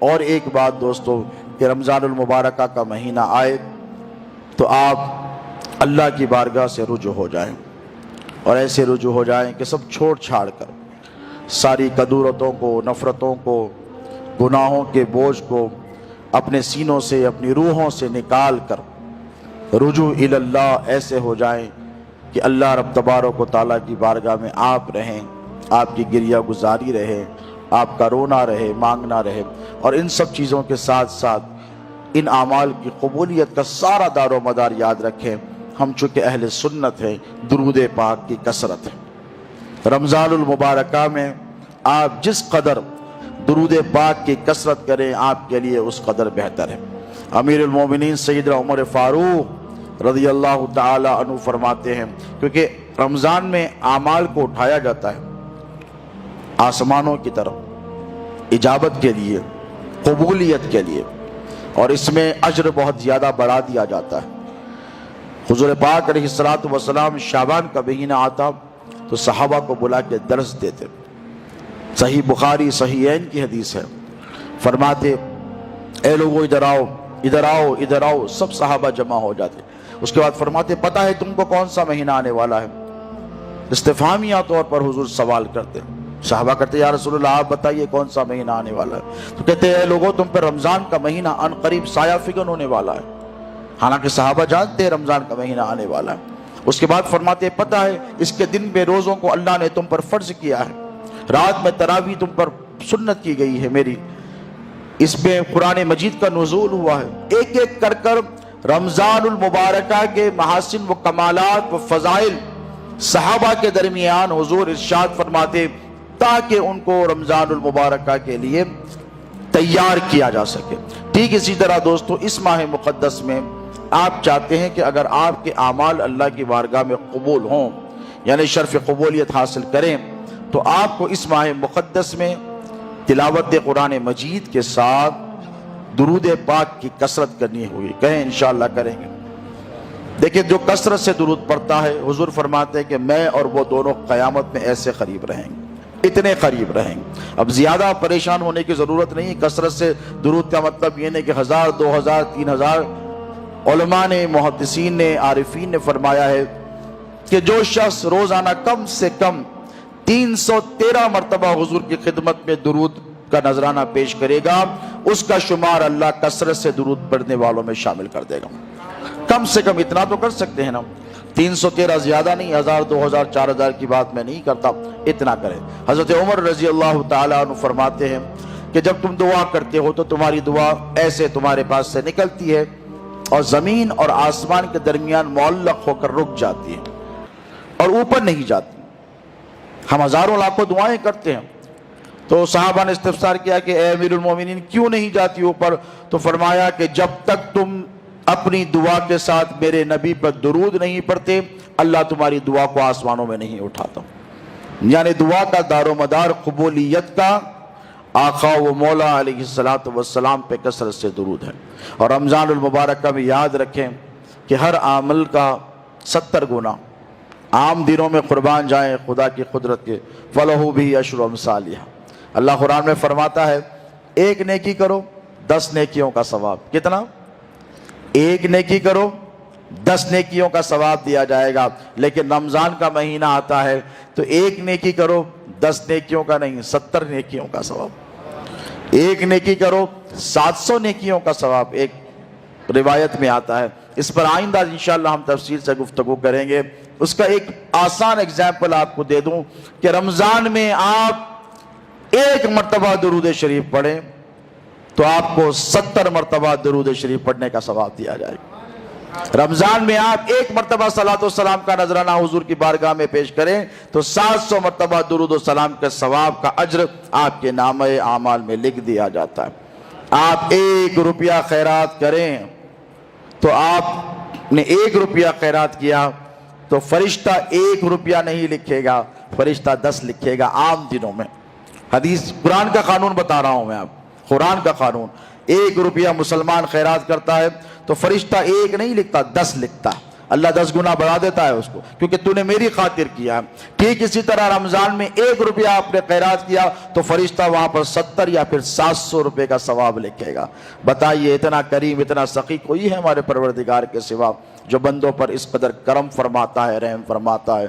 اور ایک بات دوستو کہ رمضان المبارکہ کا مہینہ آئے تو آپ اللہ کی بارگاہ سے رجوع ہو جائیں، اور ایسے رجوع ہو جائیں کہ سب چھوڑ چھاڑ کر ساری کدورتوں کو، نفرتوں کو، گناہوں کے بوجھ کو اپنے سینوں سے، اپنی روحوں سے نکال کر رجوع الی اللہ ایسے ہو جائیں کہ اللہ رب تبارک و تعالیٰ کی بارگاہ میں آپ رہیں، آپ کی گریہ گزاری رہے، آپ کا رونا رہے، مانگنا رہے، اور ان سب چیزوں کے ساتھ ساتھ ان اعمال کی قبولیت کا سارا دار و مدار یاد رکھیں۔ ہم چونکہ اہل سنت ہیں، درود پاک کی کثرت ہے۔ رمضان المبارکہ میں آپ جس قدر درود پاک کی کثرت کریں آپ کے لیے اس قدر بہتر ہے۔ امیر المومنین سیدنا عمر فاروق رضی اللہ تعالی عنہ فرماتے ہیں، کیونکہ رمضان میں اعمال کو اٹھایا جاتا ہے آسمانوں کی طرف اجابت کے لیے، قبولیت کے لیے، اور اس میں اجر بہت زیادہ بڑھا دیا جاتا ہے۔ حضور پاک علیہ الصلوۃ والسلام شعبان کا مہینہ آتا تو صحابہ کو بلا کے درس دیتے۔ صحیح بخاری صحیحین کی حدیث ہے، فرماتے اے لوگو ادھر آؤ ادھر آؤ ادھر آؤ، سب صحابہ جمع ہو جاتے۔ اس کے بعد فرماتے پتہ ہے تم کو کون سا مہینہ آنے والا ہے؟ استفہامیہ طور پر حضور سوال کرتے، صحابہ کرتے یا رسول اللہ آپ بتائیے کون سا مہینہ آنے والا ہے؟ تو کہتے ہیں اے لوگو تم پر رمضان کا مہینہ ان قریب سایہ فگن ہونے والا ہے۔ حالانکہ صحابہ جانتے ہیں رمضان کا مہینہ آنے والا ہے۔ اس کے بعد فرماتے پتہ ہے اس کے دن میں روزوں کو اللہ نے تم پر فرض کیا ہے، رات میں تراویح تم پر سنت کی گئی ہے میری، اس میں قرآن مجید کا نزول ہوا ہے۔ ایک ایک کر کر رمضان المبارکہ کے محاسن و کمالات و فضائل صحابہ کے درمیان حضور ارشاد فرماتے تاکہ ان کو رمضان المبارکہ کے لیے تیار کیا جا سکے۔ ٹھیک اسی طرح دوستو اس ماہ مقدس میں آپ چاہتے ہیں کہ اگر آپ کے اعمال اللہ کی بارگاہ میں قبول ہوں، یعنی شرف قبولیت حاصل کریں، تو آپ کو اس ماہ مقدس میں تلاوت قرآن مجید کے ساتھ درود پاک کی کثرت کرنی ہوگی۔ کہیں انشاءاللہ کریں گے۔ دیکھیں جو کثرت سے درود پڑھتا ہے، حضور فرماتے ہیں کہ میں اور وہ دونوں قیامت میں ایسے قریب رہیں گے، اتنے قریب رہیں گے۔ اب زیادہ پریشان ہونے کی ضرورت نہیں۔ کثرت سے درود کا مطلب یہ نہیں کہ 1000 2000 3000۔ علماء نے، محدثین نے، عارفین نے فرمایا ہے کہ جو شخص روزانہ کم سے کم 313 مرتبہ حضور کی خدمت میں درود کا نذرانہ پیش کرے گا، اس کا شمار اللہ کثرت سے درود پڑھنے والوں میں شامل کر دے گا۔ کم سے کم اتنا تو کر سکتے ہیں نا، 313 زیادہ نہیں، 1000 2000 4000 کی بات میں نہیں کرتا، اتنا کریں۔ حضرت عمر رضی اللہ تعالیٰ عنہ فرماتے ہیں کہ جب تم دعا کرتے ہو تو تمہاری دعا ایسے تمہارے پاس سے نکلتی ہے اور زمین اور آسمان کے درمیان معلق ہو کر رک جاتی ہے اور اوپر نہیں جاتی۔ ہم ہزاروں لاکھوں دعائیں کرتے ہیں، تو صحابہ نے استفسار کیا کہ اے امیر المومنین کیوں نہیں جاتی اوپر؟ تو فرمایا کہ جب تک تم اپنی دعا کے ساتھ میرے نبی پر درود نہیں پڑھتے، اللہ تمہاری دعا کو آسمانوں میں نہیں اٹھاتا۔ یعنی دعا کا دار و مدار قبولیت کا آقا و مولا علیہ السلام پہ کثرت سے درود ہے۔ اور رمضان المبارکہ میں یاد رکھیں کہ ہر عمل کا 70 گنا عام دنوں میں قربان جائیں خدا کی قدرت کے، فَلَهُ بِهِ عَشْرُ أَمْثَالِهَا۔ اللہ قرآن میں فرماتا ہے ایک نیکی کرو 10 نیکیوں کا ثواب۔ کتنا؟ ایک نیکی کرو 10 نیکیوں کا ثواب دیا جائے گا۔ لیکن رمضان کا مہینہ آتا ہے تو ایک نیکی کرو 10 نیکیوں کا نہیں، 70 نیکیوں کا ثواب۔ ایک نیکی کرو 700 نیکیوں کا ثواب، ایک روایت میں آتا ہے۔ اس پر آئندہ انشاءاللہ ہم تفصیل سے گفتگو کریں گے۔ اس کا ایک آسان اگزامپل آپ کو دے دوں کہ رمضان میں آپ ایک مرتبہ درود شریف پڑھیں تو آپ کو 70 مرتبہ درود شریف پڑھنے کا ثواب دیا جائے گا۔ رمضان میں آپ ایک مرتبہ صلاۃ و سلام کا نذرانہ حضور کی بارگاہ میں پیش کریں تو 700 مرتبہ درود و سلام کے ثواب کا اجر آپ کے نامہ اعمال میں لکھ دیا جاتا ہے۔ آپ 1 روپیہ خیرات کریں تو آپ نے 1 روپیہ خیرات کیا تو فرشتہ 1 روپیہ نہیں لکھے گا، فرشتہ 10 لکھے گا عام دنوں میں۔ حدیث قرآن کا قانون بتا رہا ہوں میں آپ، قرآن کا قانون۔ 1 روپیہ مسلمان خیرات کرتا ہے تو فرشتہ 1 نہیں لکھتا، 10 لکھتا ہے۔ اللہ 10 گنا بڑھا دیتا ہے اس کو، کیونکہ تو نے میری خاطر کیا ہے۔ ٹھیک اسی طرح رمضان میں 1 روپیہ آپ نے خیرات کیا تو فرشتہ وہاں پر 70 یا پھر 700 روپے کا ثواب لکھے گا۔ بتائیے اتنا کریم، اتنا سخی کوئی ہے ہمارے پروردگار کے سوا جو بندوں پر اس قدر کرم فرماتا ہے، رحم فرماتا ہے۔